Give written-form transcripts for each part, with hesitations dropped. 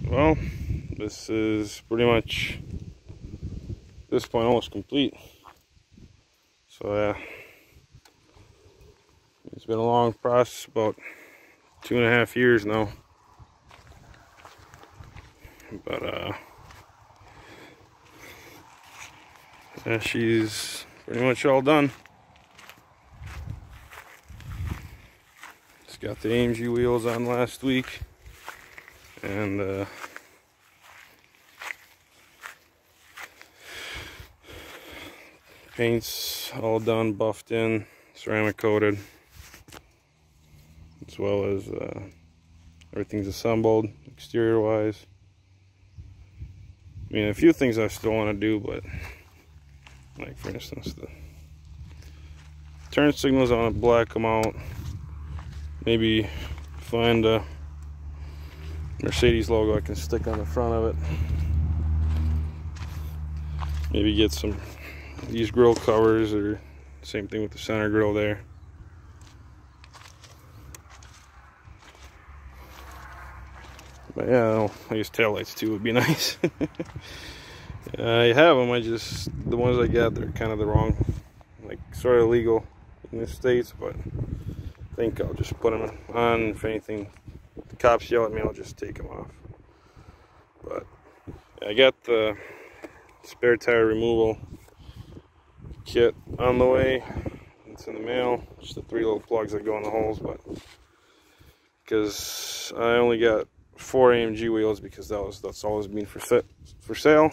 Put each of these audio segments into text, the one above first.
Well, this is pretty much, at this point, almost complete. So yeah, it's been a long process, about 2.5 years now. But yeah, she's pretty much all done. Just got the AMG wheels on last week, and paint's all done, buffed in, ceramic coated, as well as everything's assembled exterior wise. I mean, a few things I still want to do, but like for instance, the turn signals on it, black them out. Maybe find a Mercedes logo I can stick on the front of it. Maybe get some these grille covers, or same thing with the center grille there. But yeah, I guess taillights too would be nice. I have them, the ones I got, they're kind of the wrong, like sort of legal in the States, but I think I'll just put them on. If anything, the cops yell at me, I'll just take them off. But I got the spare tire removal kit on the way. It's in the mail. Just the 3 little plugs that go in the holes, but because I only got 4 AMG wheels, because that's always been for sale.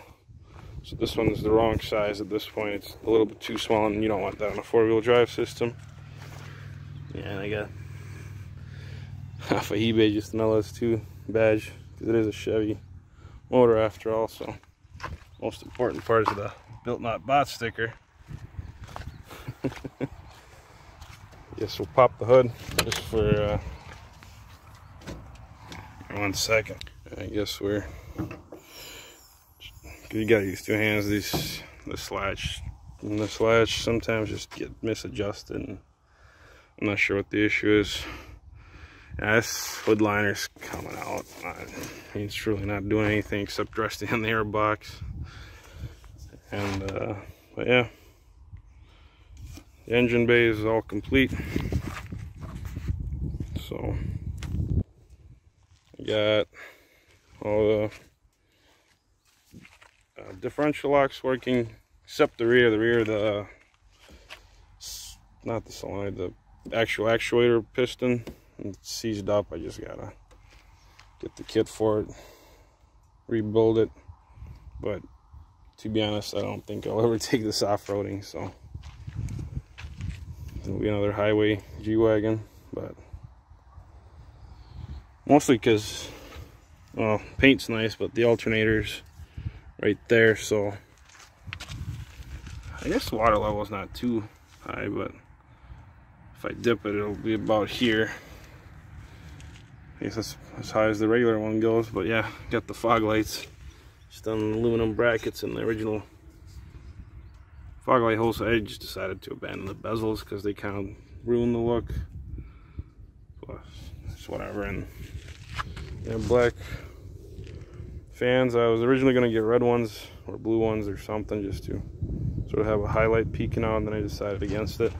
So this one's the wrong size at this point. It's a little bit too small, and you don't want that on a 4-wheel drive system. Yeah, and I got off of eBay just an LS2 badge, because it is a Chevy motor after all. So most important part is the Built Not Bought sticker. Guess we'll pop the hood just for 1 second. I guess you gotta use 2 hands. The latch sometimes just get misadjusted, and I'm not sure what the issue is. Yeah, this hood liner's coming out. It's really not doing anything except resting on the airbox. And but yeah, the engine bay is all complete. So I got all the differential locks working, except the rear, not the solenoid, the actual actuator piston. It's seized up. I just gotta get the kit for it, rebuild it. But to be honest, I don't think I'll ever take this off-roading, so it'll be another highway G-Wagon. But mostly because, well, paint's nice, but the alternator's right there, so I guess the water level is not too high, but if I dip it, it'll be about here. I guess that's as high as the regular one goes. But yeah, got the fog lights just on aluminum brackets in the original fog light hole, so I just decided to abandon the bezels because they kind of ruin the look. Plus, it's whatever. And yeah, black fans. I was originally going to get red ones or blue ones or something, just to sort of have a highlight peeking out, and then I decided against it.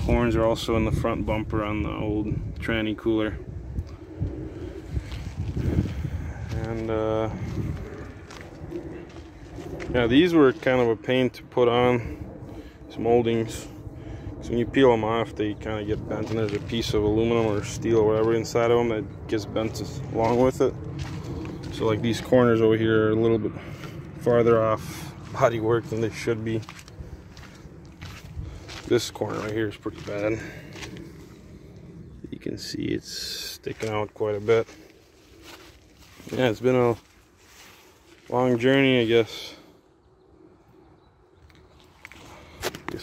Horns are also in the front bumper on the old tranny cooler. And yeah, these were kind of a pain to put on, some moldings. So when you peel them off, they kind of get bent, and there's a piece of aluminum or steel or whatever inside of them that gets bent along with it. So like these corners over here are a little bit farther off body work than they should be. This corner right here is pretty bad. You can see it's sticking out quite a bit. Yeah, it's been a long journey, I guess.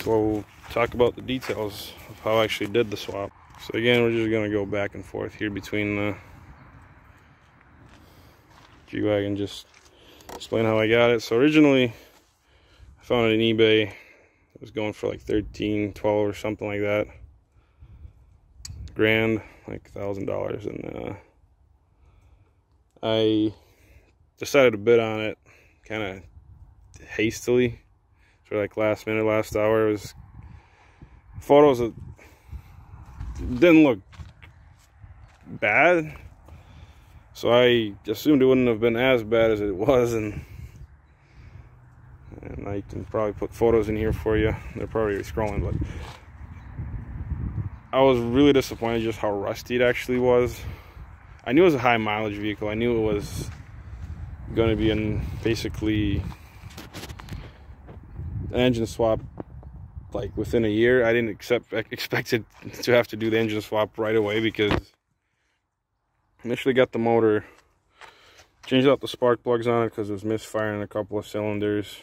We'll talk about the details of how I actually did the swap. So again, we're just gonna go back and forth here between the G-Wagon, just explain how I got it. So originally, I found it on eBay. It was going for like 13, 12 or something like that. Grand, like $1,000. And I decided to bid on it kind of hastily, for like last minute, last hour. It was photos that didn't look bad, so I assumed it wouldn't have been as bad as it was, and I can probably put photos in here for you. They're probably scrolling, but I was really disappointed just how rusty it actually was. I knew it was a high mileage vehicle. I knew it was going to be in basically an engine swap like within a year. I didn't expect it to have to do the engine swap right away, because initially got the motor, changed out the spark plugs on it because it was misfiring a couple of cylinders.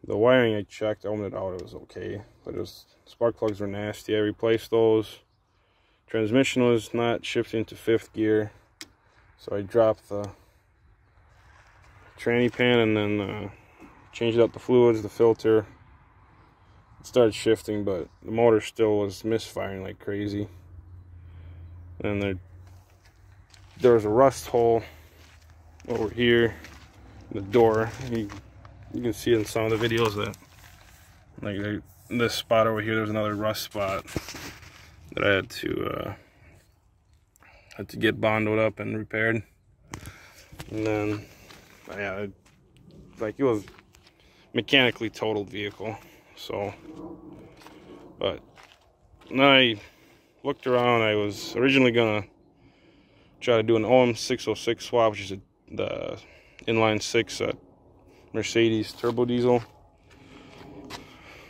The wiring I checked, I opened it out, it was okay, but spark plugs were nasty. I replaced those. Transmission was not shifting to 5th gear, so I dropped the tranny pan and then changed out the fluids, the filter. It started shifting, but the motor still was misfiring like crazy. And there was a rust hole over here in the door. You can see in some of the videos that, like, this spot over here, there's another rust spot that I had to get bondoed up and repaired. And then, yeah, like, it was mechanically totaled vehicle. So, but then I looked around. I was originally gonna try to do an OM 606 swap, which is the inline 6 Mercedes turbo diesel.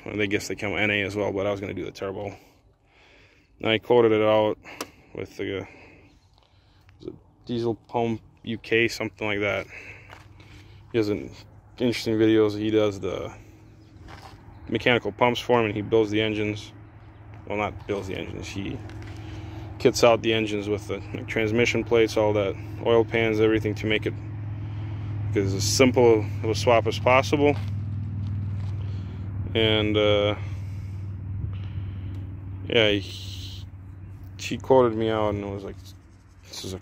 Well, I guess they come NA as well, but I was gonna do the turbo. And I quoted it out with the Diesel Pump UK, something like that. He has an interesting videos. He does the mechanical pumps for him, and he builds the engines. Well, not builds the engines, he kits out the engines with the transmission plates, all that, oil pans, everything, to make it as simple of a swap as possible. And yeah, he quoted me out, and it was like, this is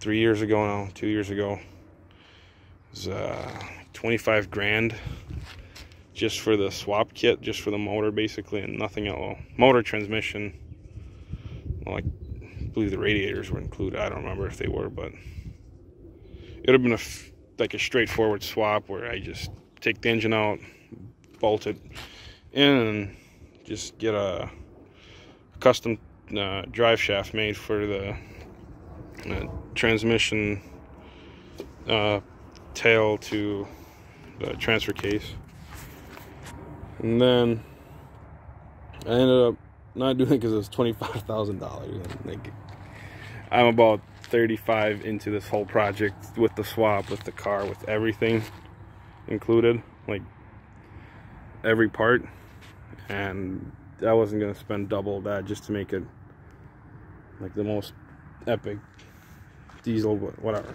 3 years ago now, 2 years ago. It was 25 grand just for the swap kit, just for the motor basically, and nothing else. Motor, transmission, well, I believe the radiators were included. I don't remember if they were, but it would have been like a straightforward swap where I just take the engine out, bolt it in, and just get a custom drive shaft made for the transmission tail to the transfer case. And then I ended up not doing it because it was $25,000. Like, I'm about 35 into this whole project with the swap, with the car, with everything included, like every part, and I wasn't gonna spend double that just to make it like the most epic diesel, whatever.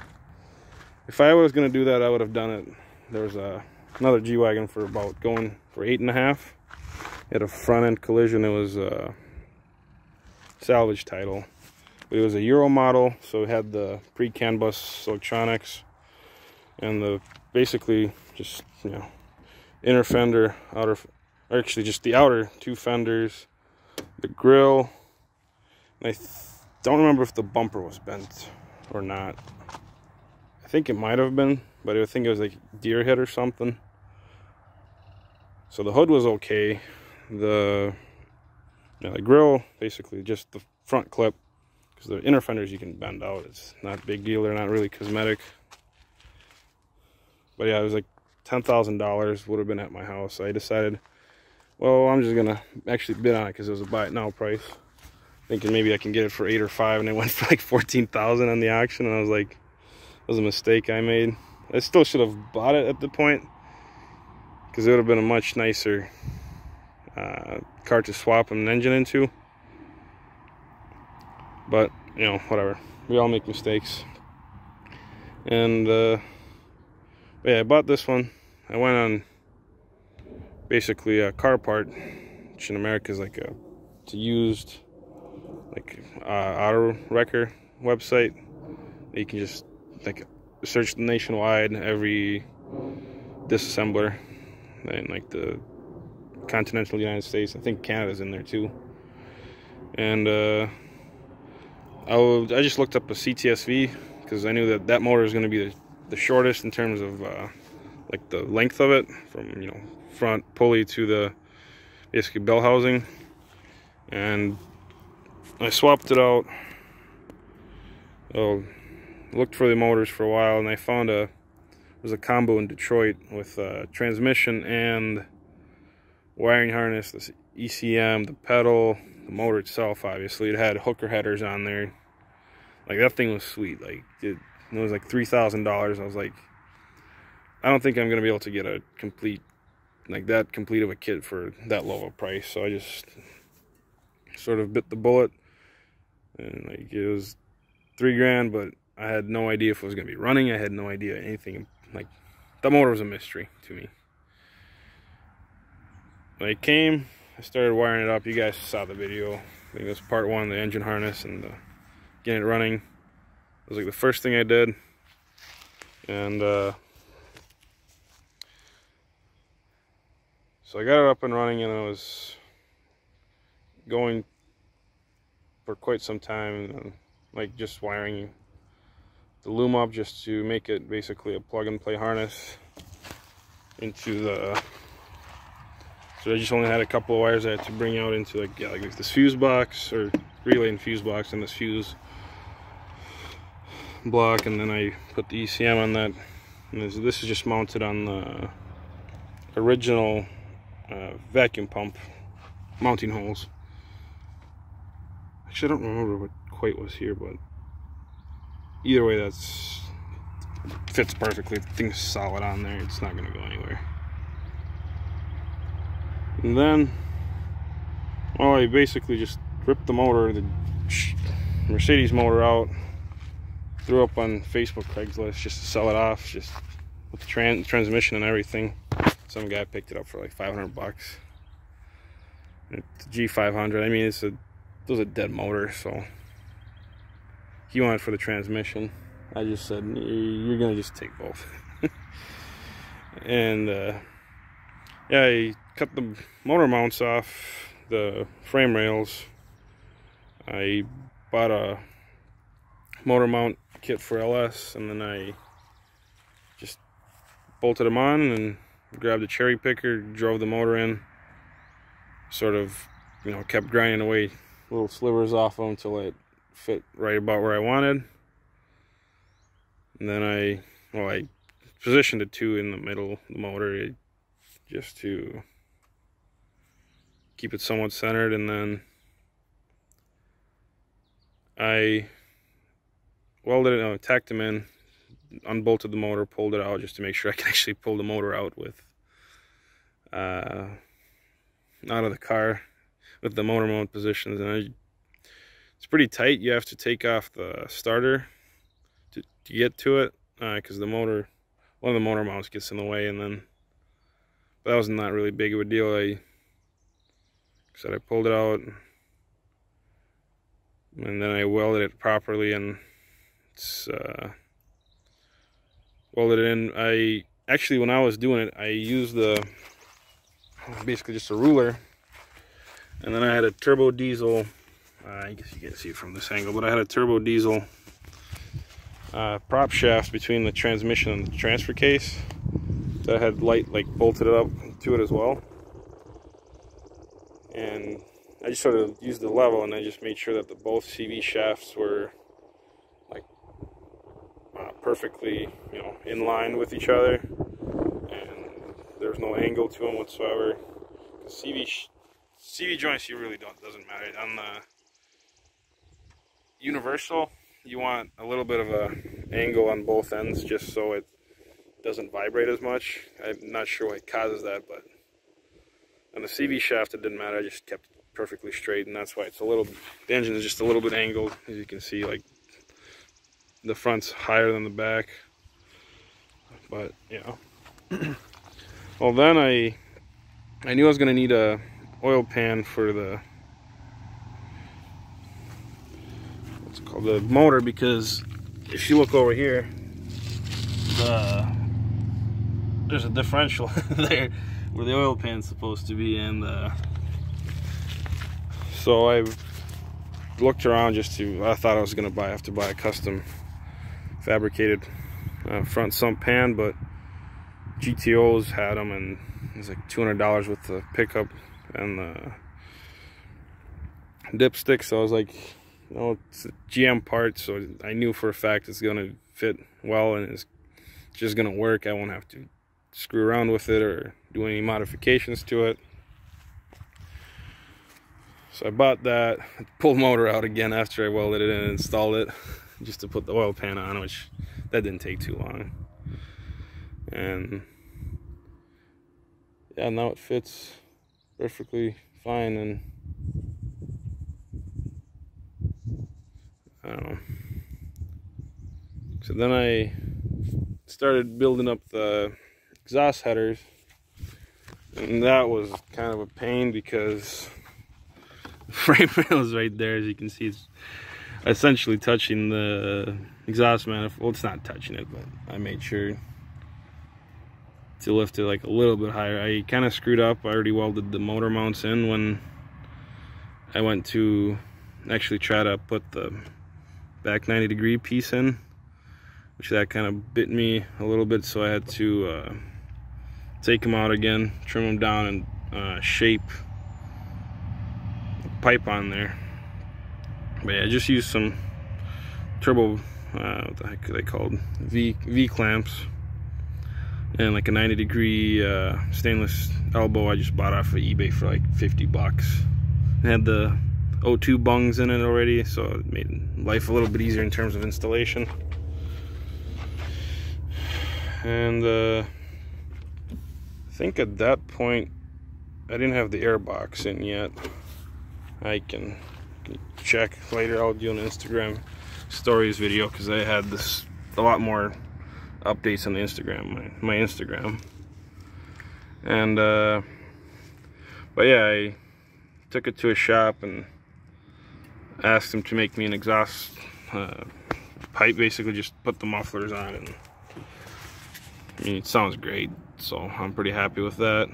If I was gonna do that, I would have done it. There was another G-Wagon for about going for 8.5. It had a front end collision. It was a salvage title, but it was a Euro model, so it had the pre-CAN bus electronics and the basically just, you know, inner fender, outer, or actually just the outer 2 fenders, the grill, and I don't remember if the bumper was bent or not. I think it might have been, but I think it was like deer head or something. So the hood was okay. The grill, basically just the front clip, because the inner fenders you can bend out. It's not a big deal. They're not really cosmetic. But yeah, it was like $10,000 would have been at my house. So I decided, well, I'm just gonna actually bid on it because it was a buy it now price, thinking maybe I can get it for 8 or 5, and it went for like 14,000 on the auction. And I was like, that was a mistake I made. I still should have bought it at the point, because it would have been a much nicer car to swap an engine into. But, you know, whatever. We all make mistakes. And yeah, I bought this one. I went on basically a car part, which in America is like it's a used like auto wrecker website. You can just like searched nationwide, every disassembler in like the continental United States. I think Canada's in there too. And I just looked up a CTSV because I knew that that motor is going to be the shortest in terms of like the length of it, from, you know, front pulley to the basically bell housing. And I swapped it out. Looked for the motors for a while, and I found it was a combo in Detroit with transmission and wiring harness, the ECM, the pedal, the motor itself. Obviously, it had hooker headers on there. Like, that thing was sweet. Like, it was like $3,000. I was like, I don't think I'm gonna be able to get a complete, like that complete of a kit for that low of a price. So I just sort of bit the bullet, and like, it was $3 grand, but I had no idea if it was gonna be running. I had no idea anything. Like, the motor was a mystery to me. When it came, I started wiring it up. You guys saw the video. I think it was part one, the engine harness and getting it running. It was like the first thing I did. And so I got it up and running, and I was going for quite some time, like just wiring the loom up just to make it basically a plug and play harness into the. So I just only had a couple of wires I had to bring out into like, yeah, like this fuse box, or relay and fuse box, and this fuse block, and then I put the ECM on that. And this is just mounted on the original vacuum pump mounting holes. Actually, I don't remember what quite was here, but either way, that's fits perfectly. The thing's solid on there. It's not going to go anywhere. And then, well, I basically just ripped the motor, the Mercedes motor out, threw up on Facebook Craigslist just to sell it off, just with the transmission and everything. Some guy picked it up for like 500 bucks. It's a G500. I mean, it was a dead motor, so he wanted it for the transmission. I just said, you're gonna just take both. And yeah, I cut the motor mounts off the frame rails. I bought a motor mount kit for LS, and then I just bolted them on and grabbed a cherry picker, drove the motor in, sort of, you know, kept grinding away little slivers off them until it fit right about where I wanted. And then I positioned it two in the middle of the motor just to keep it somewhat centered, and then I welded it, tacked them in, unbolted the motor, pulled it out just to make sure I can actually pull the motor out with out of the car with the motor mount positions. And it's pretty tight. You have to take off the starter to get to it, because the motor, one of the motor mounts gets in the way. And then, but that was not really big of a deal. I pulled it out, and then I welded it properly, and it's welded it in. I actually, when I was doing it, I used basically just a ruler, and then I had a turbo diesel. I guess you can't see it from this angle, but I had a turbo diesel prop shaft between the transmission and the transfer case that had light like bolted it up to it as well. And I just sort of used the level, and I just made sure that both CV shafts were like perfectly, you know, in line with each other, and there's no angle to them whatsoever. The CV joints, you really doesn't matter. On the universal, you want a little bit of a angle on both ends just so it doesn't vibrate as much. I'm not sure what causes that, but on the CV shaft it didn't matter. I just kept it perfectly straight, and that's why it's a little, the engine is just a little bit angled, as you can see. Like, the front's higher than the back, but yeah. Well, then I knew I was going to need a oil pan for the, what's it called, the motor, because if you look over here, there's a differential there where the oil pan's supposed to be, and so I looked around I thought I was gonna have to buy a custom fabricated front sump pan, but GTOs had them, and it was like $200 with the pickup and the dipstick. So I was like, you know, it's a GM part, so I knew for a fact it's gonna fit well and it's just gonna work. I won't have to screw around with it or do any modifications to it. So I bought that, pulled the motor out again after I welded it and installed it, just to put the oil pan on, which that didn't take too long. And yeah, now it fits perfectly fine, and I don't know. So then I started building up the exhaust headers, and that was kind of a pain because the frame rail is right there. As you can see, it's essentially touching the exhaust manifold. Well, it's not touching it, but I made sure to lift it like a little bit higher. I kind of screwed up. I already welded the motor mounts in when I went to actually try to put the back 90-degree piece in, which that kind of bit me a little bit, so I had to take them out again, trim them down, and shape the pipe on there. But yeah, I just used some turbo, what the heck are they called? V clamps, and like a 90-degree stainless elbow I just bought off of eBay for like 50 bucks. It had the O2 bungs in it already, so it made life a little bit easier in terms of installation. And I think at that point I didn't have the air box in yet. I can check later. I'll do an Instagram stories video because I had a lot more updates on the Instagram, my Instagram. And but yeah, I took it to a shop and asked them to make me an exhaust pipe. Basically just put the mufflers on, and I mean, it sounds great, so I'm pretty happy with that.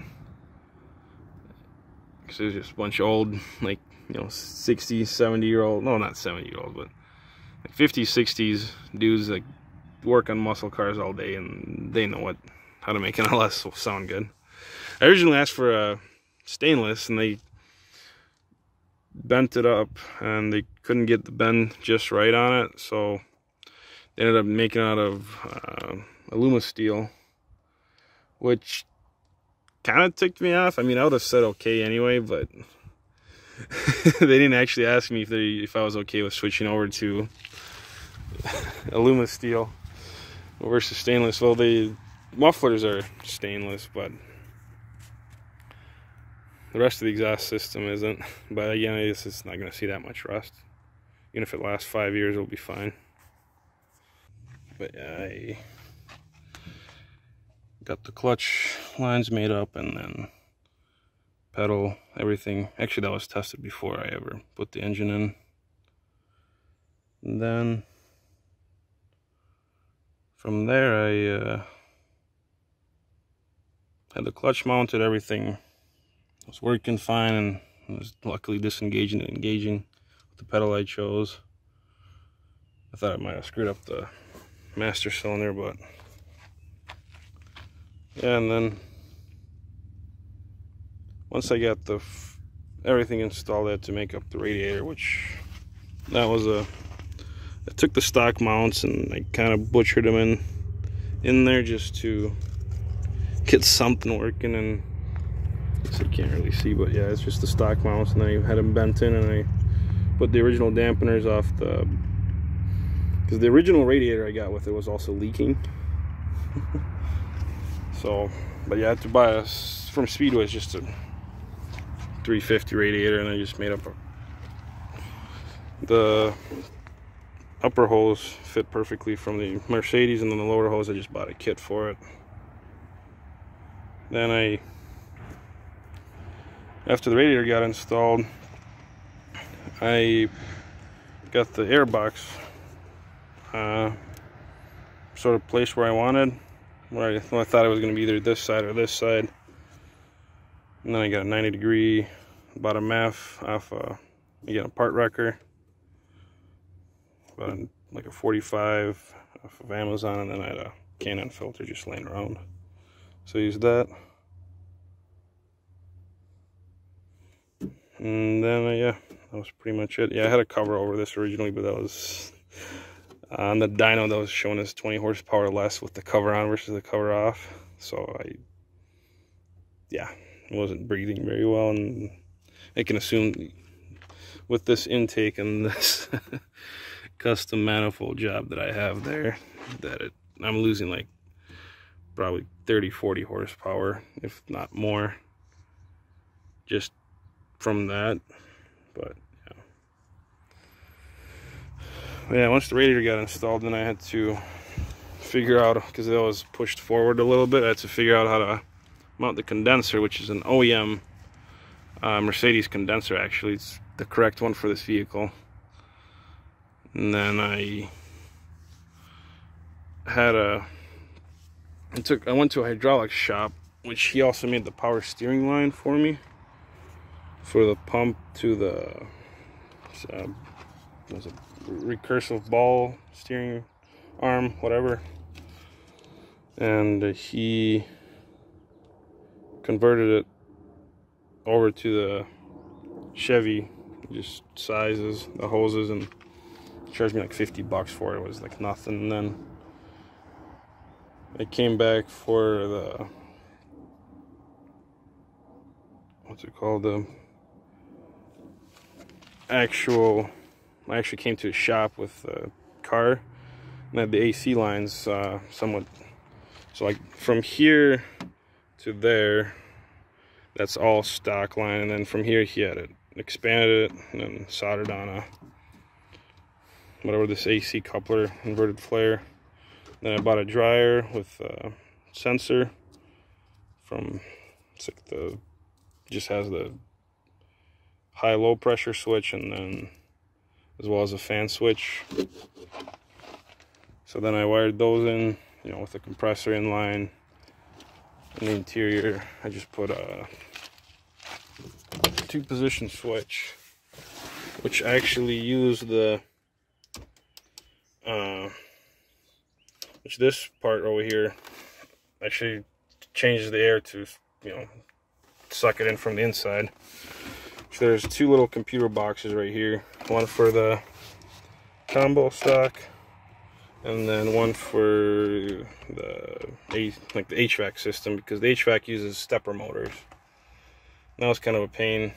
Because it was just a bunch of old, like, you know, 60, 70-year-old, no, not 70-year-old, but like 50s, 60s dudes that work on muscle cars all day, and they know how to make an LS sound good. I originally asked for a stainless, and they bent it up, and they couldn't get the bend just right on it, so they ended up making it out of aluminum steel, which kind of ticked me off. I mean, I would have said okay anyway, but they didn't actually ask me if I was okay with switching over to aluminum steel versus stainless. Well, the mufflers are stainless, but the rest of the exhaust system isn't. But again, I guess it's not going to see that much rust. Even if it lasts 5 years, it'll be fine. But yeah, I got the clutch lines made up, and then pedal, everything. Actually, that was tested before I ever put the engine in. And then from there, I had the clutch mounted. Everything was working fine, and I was luckily disengaging and engaging with the pedal I chose. I thought I might have screwed up the master cylinder, but yeah. And then once I got everything installed, I had to make up the radiator, which that was I took the stock mounts and I kind of butchered them in there just to get something working. And I guess I can't really see, but yeah, it's just the stock mounts, and then I had them bent in, and I put the original dampeners off because the original radiator I got with it was also leaking. So, but yeah, I had to buy from Speedway, it's just a 350 radiator, and I just made up the upper hose fit perfectly from the Mercedes, and then the lower hose I just bought a kit for it. Then after the radiator got installed, I got the air box sort of placed where I wanted, where I thought it was going to be either this side or this side. And then I got a 90-degree bottom half off again, a part wrecker, about like a 45 off of Amazon, and then I had a Canon filter just laying around, so I used that. And then yeah, that was pretty much it. Yeah, I had a cover over this originally, but that was on the dyno that was showing us 20 horsepower less with the cover on versus the cover off. So yeah, it wasn't breathing very well, and I can assume with this intake and this custom manifold job that I have there, that I'm losing like probably 30-40 horsepower, if not more, just from that. But yeah, once the radiator got installed, then I had to figure out, because it was pushed forward a little bit, I had to figure out how to mount the condenser, which is an OEM Mercedes condenser. Actually, it's the correct one for this vehicle. And then I went to a hydraulics shop, which he also made the power steering line for me, for the pump to the was a recursive ball steering arm, whatever. And he converted it over to the Chevy, just sizes the hoses, and charged me like $50 for it. It was like nothing. And then I came back for the, what's it called, the actual, I actually came to a shop with a car and had the AC lines somewhat, so like from here to there, that's all stock line, and then from here he had it expanded it and then soldered on a whatever, this AC coupler inverted flare. Then I bought a dryer with a sensor from, it's like the, just has the high-low pressure switch, and then as well as a fan switch. So then I wired those in, you know, with the compressor in line. In the interior, I just put a 2-position switch, which actually used the which this part over here actually changes the air to, you know, suck it in from the inside. So there's 2 little computer boxes right here, one for the combo stock, and then one for the like the HVAC system, because the HVAC uses stepper motors. That was kind of a pain.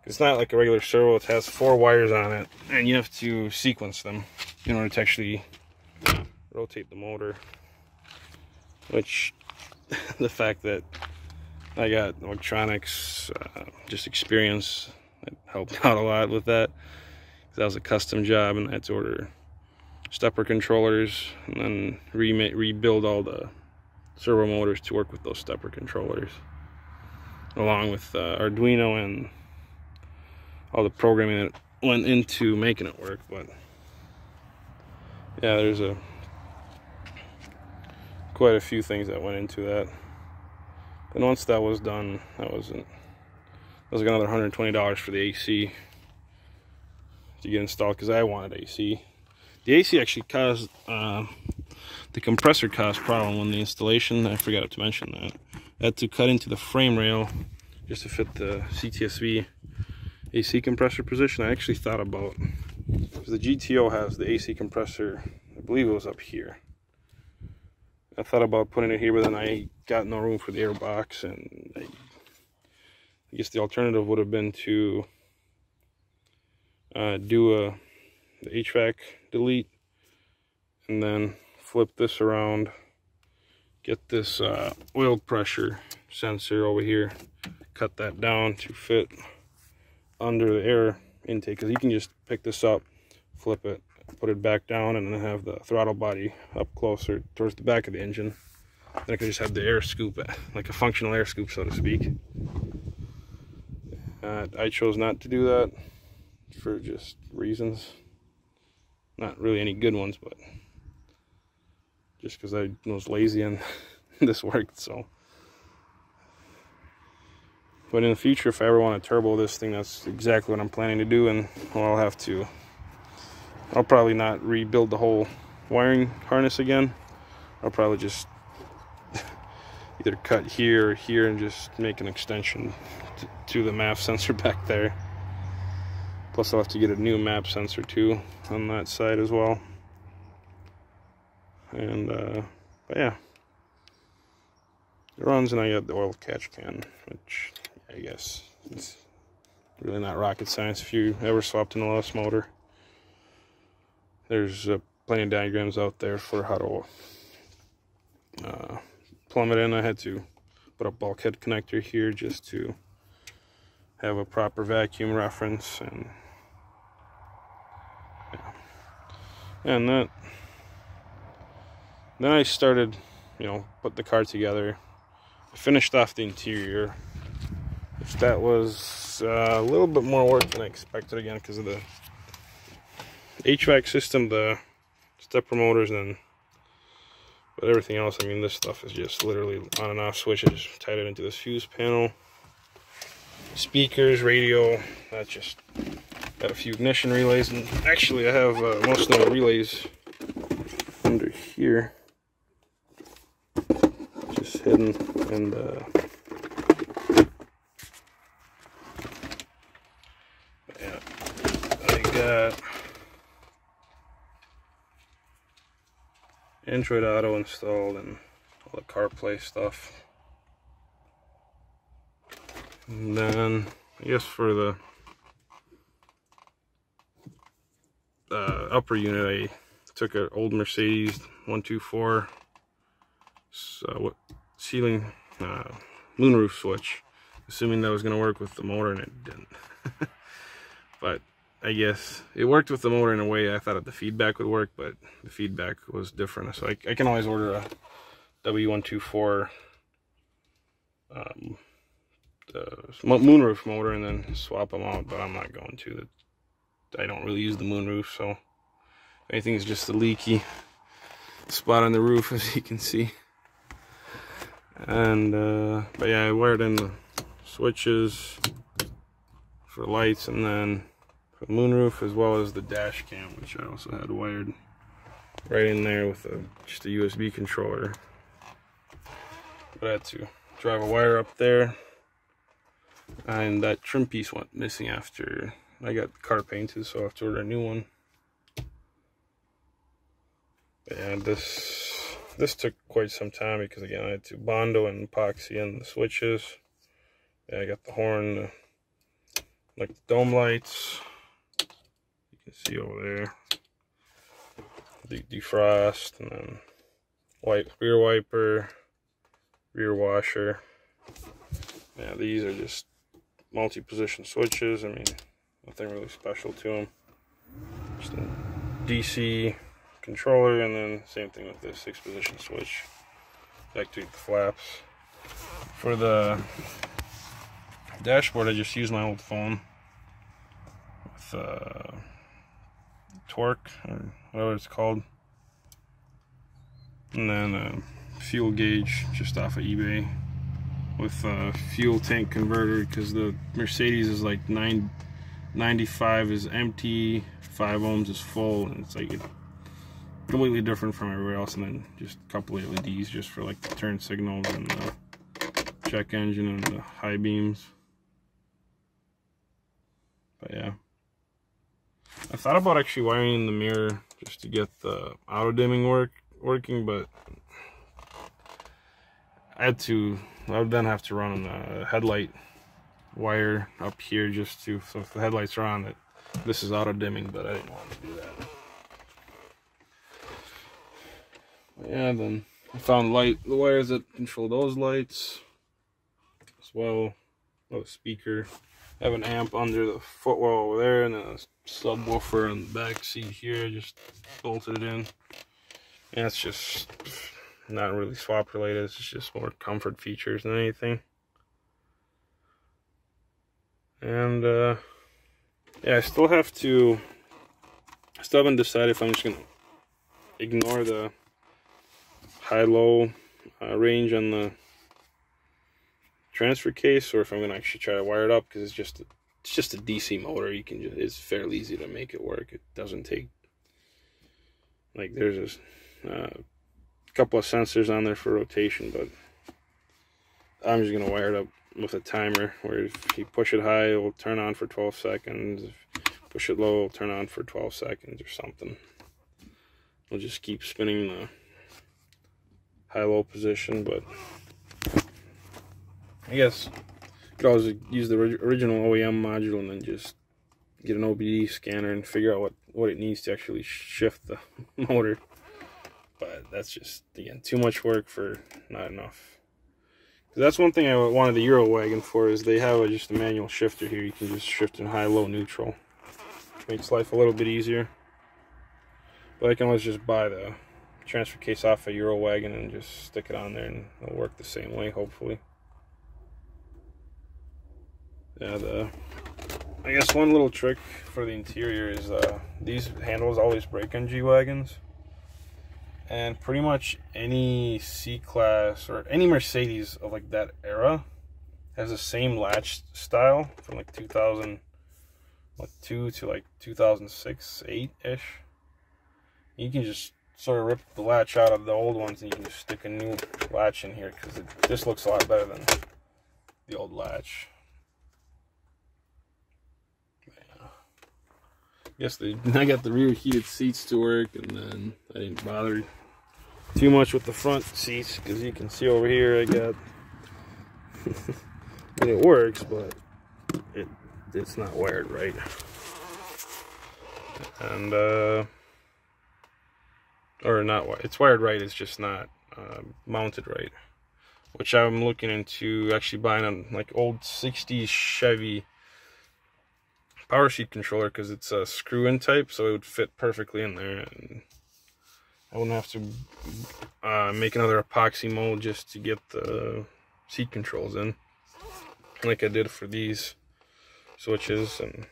It's not like a regular servo, it has 4 wires on it, and you have to sequence them in order to actually rotate the motor. Which, the fact that I got electronics, just experience, it helped out a lot with that. That was a custom job, and I had to order stepper controllers and then rebuild all the servo motors to work with those stepper controllers, along with Arduino and all the programming that went into making it work. But yeah, there's quite a few things that went into that. And once that was done, that was like another $120 for the AC to get installed, because I wanted AC. The AC actually caused the compressor caused problem when the installation. I forgot to mention that. I had to cut into the frame rail just to fit the CTSV AC compressor position. I actually thought about, because the GTO has the AC compressor, I believe it was up here. I thought about putting it here, but then I got no room for the air box, and I guess the alternative would have been to do the HVAC delete, and then flip this around, get this oil pressure sensor over here, cut that down to fit under the air intake, because you can just pick this up, flip it, put it back down, and then have the throttle body up closer towards the back of the engine. Then I could just have the air scoop, like a functional air scoop, so to speak. I chose not to do that for just reasons, not really any good ones, but just because I was lazy and this worked. So, but in the future, if I ever want to turbo this thing, that's exactly what I'm planning to do. And well, I'll probably not rebuild the whole wiring harness again. I'll probably just either cut here or here and just make an extension to the map sensor back there. Plus I'll have to get a new map sensor too on that side as well. And but yeah, it runs, and I got the oil catch can, which I guess it's really not rocket science if you ever swapped an LS motor. There's plenty of diagrams out there for how to plumb it in. I had to put a bulkhead connector here just to have a proper vacuum reference, and yeah. And then I started, put the car together. I finished off the interior, which that was a little bit more work than I expected, again because of the HVAC system, the stepper motors, and but everything else, I mean, this stuff is just literally on and off switches. Tied it into this fuse panel. Speakers, radio, that's just got a few ignition relays, and actually I have most of the relays under here, just hidden, and yeah, I got Android Auto installed and all the CarPlay stuff. And then I guess for the upper unit, I took an old Mercedes 124 ceiling moonroof switch, assuming that was going to work with the motor, and it didn't. But I guess it worked with the motor in a way I thought the feedback would work, but the feedback was different. So I can always order a W124 moonroof motor and then swap them out, but I'm not going to. I don't really use the moonroof, so anything is just a leaky spot on the roof, as you can see. And but yeah, I wired in the switches for lights, and then for the moonroof, as well as the dash cam, which I also had wired right in there with just a USB controller. But I had to drive a wire up there, and that trim piece went missing after I got the car painted, so I have to order a new one. And this took quite some time because, again, I had to Bondo and epoxy in the switches. Yeah, I got the horn, like the dome lights, you can see over there, the defrost, and then rear wiper, rear washer. Yeah, these are just multi-position switches. I mean, nothing really special to them. Just a DC controller, and then same thing with this 6-position switch to activate the flaps. For the dashboard, I just used my old phone with torque, or whatever it's called, and then a fuel gauge just off of eBay with a fuel tank converter, because the Mercedes is like 95 is empty, 5 ohms is full, and it's like completely different from everywhere else. And then just a couple of LEDs just for like the turn signals and the check engine and the high beams. But yeah, I thought about actually wiring the mirror just to get the auto dimming working, but I would then have to run a headlight wire up here just to, so if the headlights are on, this is auto dimming, but I didn't want to do that. But yeah, then I found the wires that control those lights as well. Oh, speaker. I have an amp under the footwell over there, and then a subwoofer in the back seat here. I just bolted it in. And it's just not really swap related, it's just more comfort features than anything. And yeah, I still haven't decided if I'm just gonna ignore the high-low range on the transfer case, or if I'm gonna actually try to wire it up, because it's just a DC motor. You can it's fairly easy to make it work. It doesn't take, like, there's a couple of sensors on there for rotation, but I'm just gonna wire it up with a timer where if you push it high, it will turn on for 12 seconds. If you push it low, it'll turn on for 12 seconds or something. We'll just keep spinning the high-low position, but I guess you could always use the original OEM module and then just get an OBD scanner and figure out what it needs to actually shift the motor. But that's just, again, too much work for not enough. That's one thing I wanted the Euro wagon for, is they have just a manual shifter here. You can just shift in high, low, neutral. Makes life a little bit easier. But I can always just buy the transfer case off a Euro wagon and just stick it on there, and it'll work the same way, hopefully. Yeah, I guess one little trick for the interior is these handles always break on G-Wagons. And pretty much any C-Class or any Mercedes of like that era has the same latch style from like 2002 to like 2006, 8-ish. You can just sort of rip the latch out of the old ones and you can just stick a new latch in here, because this looks a lot better than the old latch. Yeah. Guess I got the rear heated seats to work, and then I didn't bother too much with the front seats, because you can see over here I got and it works, but it's not wired right. And or not, it's wired right, it's just not mounted right, which I'm looking into actually buying a like old 60s Chevy power seat controller, because it's a screw-in type, so it would fit perfectly in there, and I wouldn't have to make another epoxy mold just to get the seat controls in, like I did for these switches. And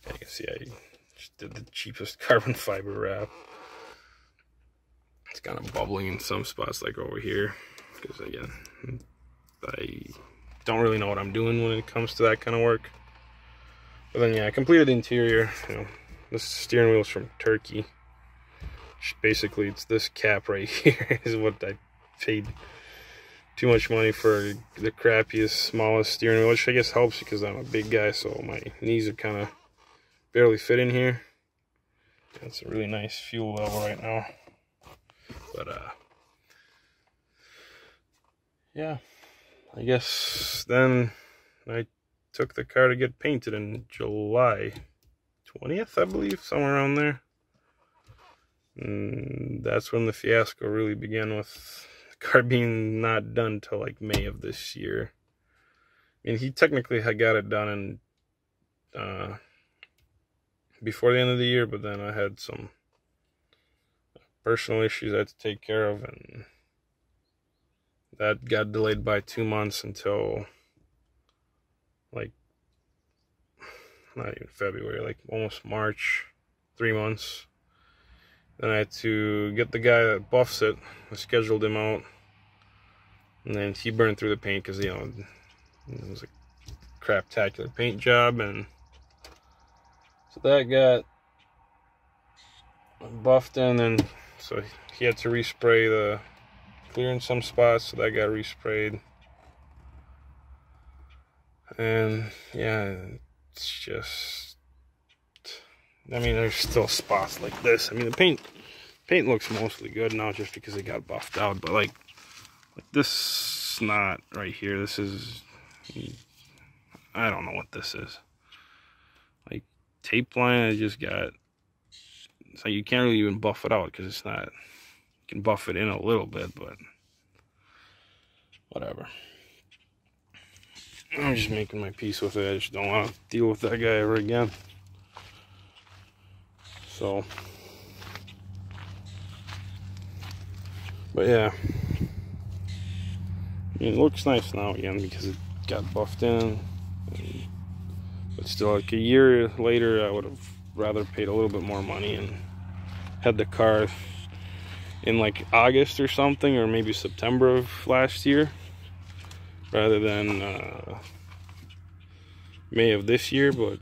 you can see I just did the cheapest carbon fiber wrap. It's kind of bubbling in some spots, like over here, because again, I don't really know what I'm doing when it comes to that kind of work. But then yeah, I completed the interior. You know, this steering wheel is from Turkey. Basically, it's this cap right here is what I paid too much money for, the crappiest, smallest steering wheel, which I guess helps because I'm a big guy, so my knees are kind of barely fit in here. It's a really nice fuel level right now. But yeah, I guess then I took the car to get painted in July 20th, I believe, somewhere around there. And that's when the fiasco really began, with the car being not done till like May of this year. I mean, he technically had got it done in before the end of the year, but then I had some personal issues I had to take care of, and that got delayed by 2 months until like not even February, like almost March, 3 months. Then I had to get the guy that buffs it. I scheduled him out, and then he burned through the paint, because, you know, it was a craptacular paint job. And so that got buffed in, and so he had to respray the clear in some spots, so that got resprayed. And yeah, it's just, I mean, there's still spots like this. I mean, the paint looks mostly good now, just because it got buffed out. But like this snot right here, this is, I don't know what this is. Like tape line, I just got, so you can't really even buff it out, because it's not, you can buff it in a little bit, but whatever. I'm just making my peace with it. I just don't want to deal with that guy ever again. So, but yeah, I mean, it looks nice now again, because it got buffed in. But still, like a year later, I would have rather paid a little bit more money and had the car in like August or something, or maybe September of last year, rather than May of this year. But